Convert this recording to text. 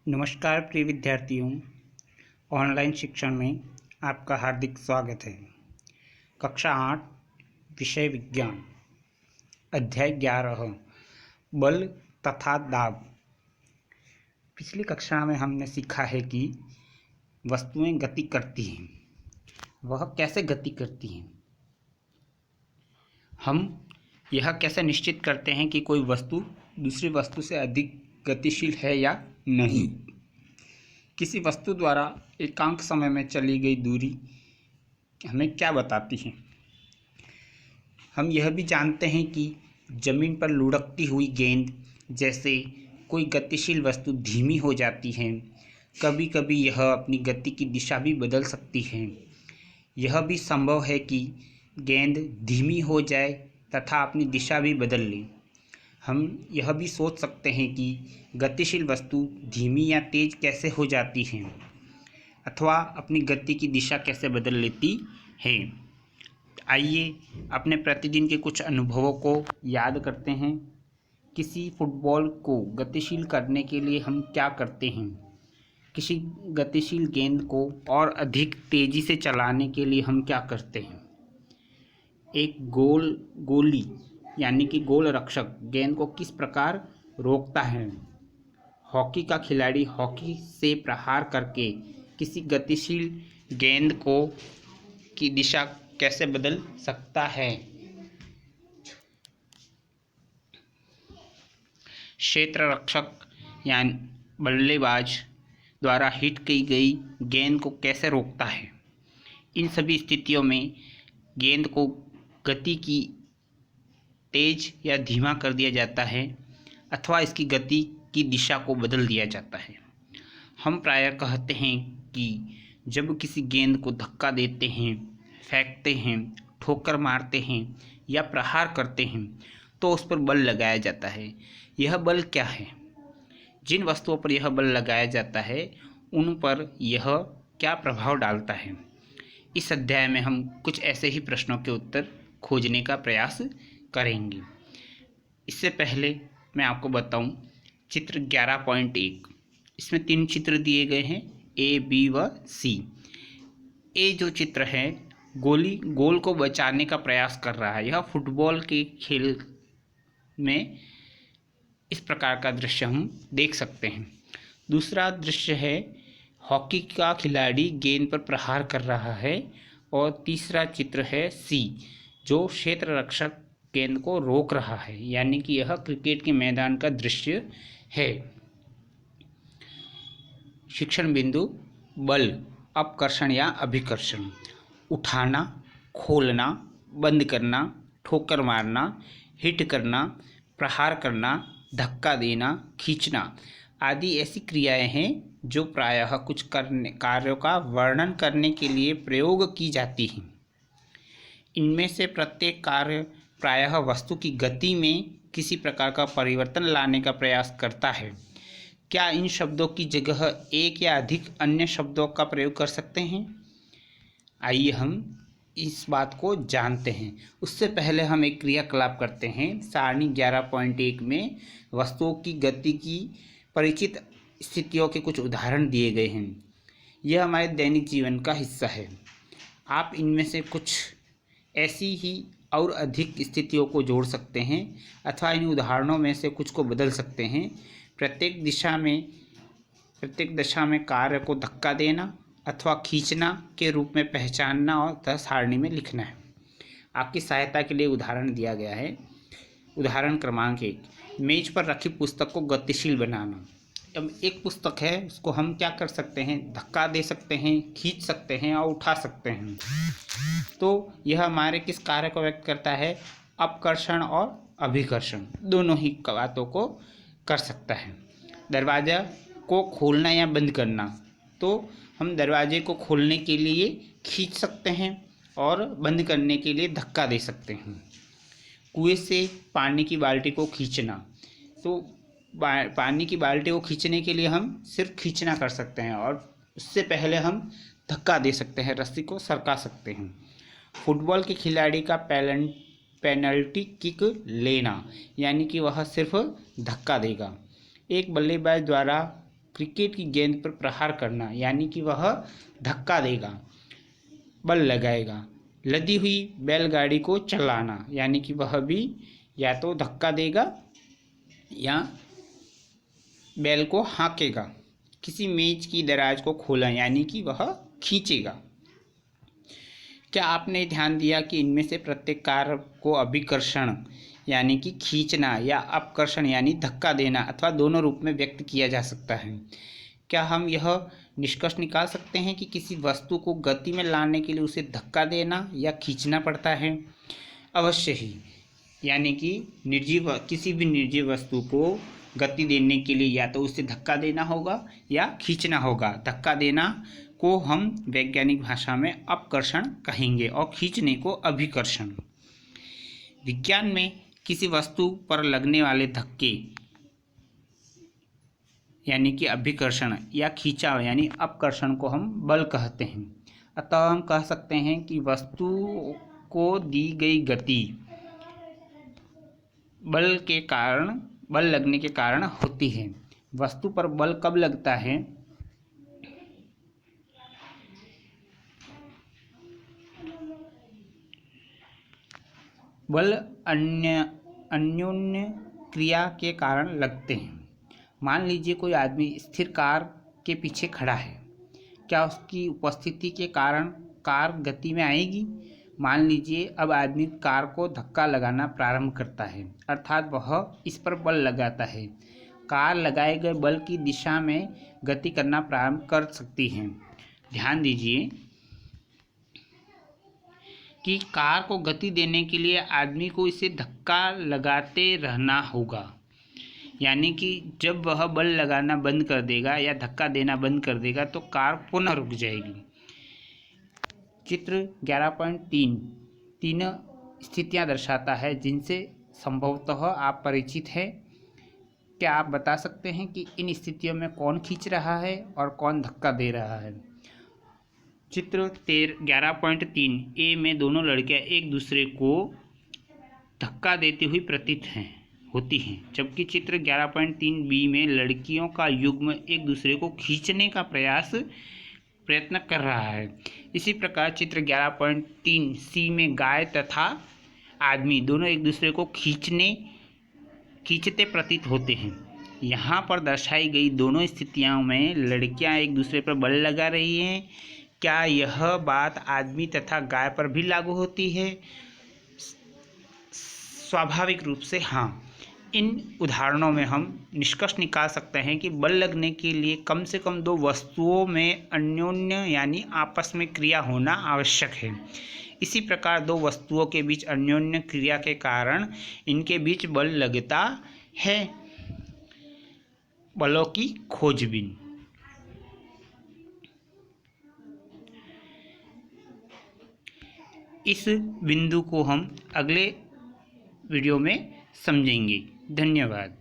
नमस्कार प्रिय विद्यार्थियों, ऑनलाइन शिक्षण में आपका हार्दिक स्वागत है। कक्षा 8 विषय विज्ञान, अध्याय 11 बल तथा दाब। पिछली कक्षा में हमने सीखा है कि वस्तुएं गति करती हैं। वह कैसे गति करती हैं? हम यह कैसे निश्चित करते हैं कि कोई वस्तु दूसरी वस्तु से अधिक गतिशील है या नहीं? किसी वस्तु द्वारा एकांक समय में चली गई दूरी हमें क्या बताती है? हम यह भी जानते हैं कि जमीन पर लुढ़कती हुई गेंद जैसे कोई गतिशील वस्तु धीमी हो जाती है। कभी कभी यह अपनी गति की दिशा भी बदल सकती है। यह भी संभव है कि गेंद धीमी हो जाए तथा अपनी दिशा भी बदल ले। हम यह भी सोच सकते हैं कि गतिशील वस्तु धीमी या तेज कैसे हो जाती है अथवा अपनी गति की दिशा कैसे बदल लेती है। आइए अपने प्रतिदिन के कुछ अनुभवों को याद करते हैं। किसी फुटबॉल को गतिशील करने के लिए हम क्या करते हैं? किसी गतिशील गेंद को और अधिक तेज़ी से चलाने के लिए हम क्या करते हैं? एक गोली यानी कि गोल रक्षक गेंद को किस प्रकार रोकता है? हॉकी का खिलाड़ी हॉकी से प्रहार करके किसी गतिशील गेंद की दिशा कैसे बदल सकता है? क्षेत्र रक्षक यानी बल्लेबाज द्वारा हिट की गई गेंद को कैसे रोकता है? इन सभी स्थितियों में गेंद को गति की तेज या धीमा कर दिया जाता है अथवा इसकी गति की दिशा को बदल दिया जाता है। हम प्रायः कहते हैं कि जब किसी गेंद को धक्का देते हैं, फेंकते हैं, ठोकर मारते हैं या प्रहार करते हैं तो उस पर बल लगाया जाता है। यह बल क्या है? जिन वस्तुओं पर यह बल लगाया जाता है उन पर यह क्या प्रभाव डालता है? इस अध्याय में हम कुछ ऐसे ही प्रश्नों के उत्तर खोजने का प्रयास करेंगे। इससे पहले मैं आपको बताऊं, चित्र 11.1 इसमें 3 चित्र दिए गए हैं, ए, बी व सी। ए जो चित्र है गोल को बचाने का प्रयास कर रहा है। यह फुटबॉल के खेल में इस प्रकार का दृश्य हम देख सकते हैं। दूसरा दृश्य है हॉकी का खिलाड़ी गेंद पर प्रहार कर रहा है। और तीसरा चित्र है सी जो क्षेत्र रक्षक गेंद को रोक रहा है, यानी कि यह क्रिकेट के मैदान का दृश्य है। शिक्षण बिंदु: बल, अपकर्षण या अभिकर्षण, उठाना, खोलना, बंद करना, ठोकर मारना, हिट करना, प्रहार करना, धक्का देना, खींचना आदि ऐसी क्रियाएं हैं जो प्रायः कुछ कार्यों का वर्णन करने के लिए प्रयोग की जाती हैं। इनमें से प्रत्येक कार्य प्रायः वस्तु की गति में किसी प्रकार का परिवर्तन लाने का प्रयास करता है। क्या इन शब्दों की जगह एक या अधिक अन्य शब्दों का प्रयोग कर सकते हैं? आइए हम इस बात को जानते हैं। उससे पहले हम एक क्रियाकलाप करते हैं। सारणी 11.1 में वस्तुओं की गति की परिचित स्थितियों के कुछ उदाहरण दिए गए हैं। यह हमारे दैनिक जीवन का हिस्सा है। आप इनमें से कुछ ऐसी ही और अधिक स्थितियों को जोड़ सकते हैं अथवा इन उदाहरणों में से कुछ को बदल सकते हैं। प्रत्येक दशा में कार्य को धक्का देना अथवा खींचना के रूप में पहचानना और सारणी में लिखना है। आपकी सहायता के लिए उदाहरण दिया गया है। उदाहरण क्रमांक 1, मेज पर रखी पुस्तक को गतिशील बनाना। अब एक पुस्तक है, उसको हम क्या कर सकते हैं? धक्का दे सकते हैं, खींच सकते हैं और उठा सकते हैं। तो यह हमारे किस कार्य को व्यक्त करता है? अपकर्षण और अभिकर्षण दोनों ही बातों को कर सकता है। दरवाज़ा को खोलना या बंद करना, तो हम दरवाजे को खोलने के लिए खींच सकते हैं और बंद करने के लिए धक्का दे सकते हैं। कुएं से पानी की बाल्टी को खींचना, तो पानी की बाल्टी को खींचने के लिए हम सिर्फ खींचना कर सकते हैं और उससे पहले हम धक्का दे सकते हैं, रस्सी को सरका सकते हैं। फुटबॉल के खिलाड़ी का पेनल्टी किक लेना, यानी कि वह सिर्फ धक्का देगा। एक बल्लेबाज द्वारा क्रिकेट की गेंद पर प्रहार करना यानी कि वह धक्का देगा, बल लगाएगा। लदी हुई बैलगाड़ी को चलाना यानी कि वह भी या तो धक्का देगा या बैल को हाँकेगा। किसी मेज की दराज को खोला यानी कि वह खींचेगा। क्या आपने ध्यान दिया कि इनमें से प्रत्येक कार्य को अभिकर्षण यानी कि खींचना या अपकर्षण यानी धक्का देना अथवा दोनों रूप में व्यक्त किया जा सकता है। क्या हम यह निष्कर्ष निकाल सकते हैं कि किसी वस्तु को गति में लाने के लिए उसे धक्का देना या खींचना पड़ता है? अवश्य ही। यानी कि किसी भी निर्जीव वस्तु को गति देने के लिए या तो उसे धक्का देना होगा या खींचना होगा। धक्का देना को हम वैज्ञानिक भाषा में अपकर्षण कहेंगे और खींचने को अभिकर्षण। विज्ञान में किसी वस्तु पर लगने वाले धक्के यानी कि अभिकर्षण या खींचाव यानी अपकर्षण को हम बल कहते हैं। अतः हम कह सकते हैं कि वस्तु को दी गई गति बल लगने के कारण होती है। वस्तु पर बल कब लगता है? बल अन्योन्य क्रिया के कारण लगते हैं। मान लीजिए कोई आदमी स्थिर कार के पीछे खड़ा है। क्या उसकी उपस्थिति के कारण कार गति में आएगी? मान लीजिए अब आदमी कार को धक्का लगाना प्रारंभ करता है, अर्थात वह इस पर बल लगाता है। कार लगाए गए बल की दिशा में गति करना प्रारंभ कर सकती है। ध्यान दीजिए कि कार को गति देने के लिए आदमी को इसे धक्का लगाते रहना होगा। यानी कि जब वह बल लगाना बंद कर देगा या धक्का देना बंद कर देगा तो कार पुनः रुक जाएगी। चित्र 11.3 तीन स्थितियां दर्शाता है जिनसे संभवतः आप परिचित हैं। क्या आप बता सकते हैं कि इन स्थितियों में कौन खींच रहा है और कौन धक्का दे रहा है? चित्र 11.3 ए में दोनों लड़कियां एक दूसरे को धक्का देती हुई प्रतीत होती हैं, जबकि चित्र 11.3 बी में लड़कियों का युग्म एक दूसरे को खींचने का प्रयत्न कर रहा है। इसी प्रकार चित्र 11.3 सी में गाय तथा आदमी दोनों एक दूसरे को खींचते प्रतीत होते हैं। यहाँ पर दर्शाई गई दोनों स्थितियों में लड़कियां एक दूसरे पर बल लगा रही हैं। क्या यह बात आदमी तथा गाय पर भी लागू होती है? स्वाभाविक रूप से हाँ। इन उदाहरणों में हम निष्कर्ष निकाल सकते हैं कि बल लगने के लिए कम से कम दो वस्तुओं में अन्योन्य यानी आपस में क्रिया होना आवश्यक है। इसी प्रकार दो वस्तुओं के बीच अन्योन्य क्रिया के कारण इनके बीच बल लगता है। बलों की खोजबीन। इस बिंदु को हम अगले वीडियो में समझेंगे। धन्यवाद।